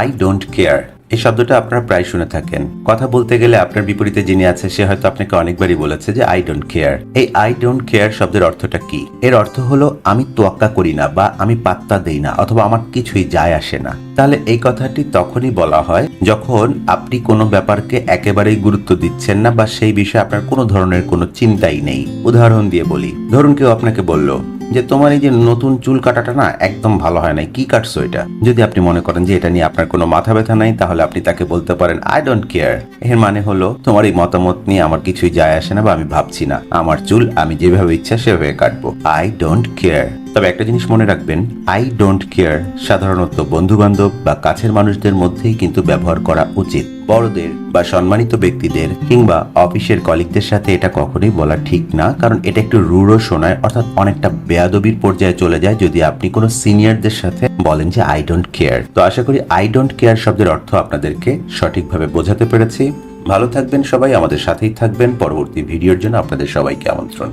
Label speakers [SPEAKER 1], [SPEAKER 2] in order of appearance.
[SPEAKER 1] I don't care এই শব্দটা আপনারা প্রায় শুনে থাকেন। কথা বলতে গেলে আপনার বিপরীতে যিনি আছে সে হয়তো আপনাকে অনেকবারই বলেছে যে আই ডোন্ট কেয়ার। এই আই ডোন্ট কেয়ার শব্দের অর্থটা কি? এর অর্থ হলো আমি তোয়াক্কা করি না বা আমি পাত্তা দেই না অথবা আমার কিছুই যায় আসে না। তাহলে এই কথাটি তখনই বলা হয় যখন আপনি কোনো ব্যাপারকে একেবারেই গুরুত্ব দিচ্ছেন না বা সেই বিষয়ে আপনার কোনো ধরনের কোনো চিন্তাই নেই। উদাহরণ দিয়ে বলি, ধরুন কেউ আপনাকে বলল যে তোমার এই যে নতুন চুল কাটাটা না একদম ভালো হয় নাই, কি কাটছো এটা? যদি আপনি মনে করেন যে এটা নিয়ে আপনার কোনো মাথা ব্যথা নাই, তাহলে আপনি তাকে বলতে পারেন আই ডোন্ট কেয়ার। এর মানে হলো তোমার এই মতামত নিয়ে আমার কিছুই যায় আসে না বা আমি ভাবছি না, আমার চুল আমি যেভাবে ইচ্ছা সেভাবে কাটবো। I don't care. তবে একটা জিনিস মনে রাখবেন, আই ডোন্ট কেয়ার সাধারণত বন্ধু বান্ধব বা কাছের মানুষদের মধ্যেই কিন্তু ব্যবহার করা উচিত। বড়দের বা সম্মানিত ব্যক্তিদের কিংবা অফিসের কলিগদের সাথে এটা কখনোই বলা ঠিক না, কারণ এটা একটু রূঢ় শোনায়, অর্থাৎ অনেকটা বেয়াদবির পর্যায়ে চলে যায় যদি আপনি কোনো সিনিয়রদের সাথে বলেন যে আই ডোন্ট কেয়ার। তো আশা করি আই ডোন্ট কেয়ার শব্দের অর্থ আপনাদেরকে সঠিকভাবে বোঝাতে পেরেছি। ভালো থাকবেন সবাই, আমাদের সাথেই থাকবেন। পরবর্তী ভিডিওর জন্য আপনাদের সবাইকে আমন্ত্রণ।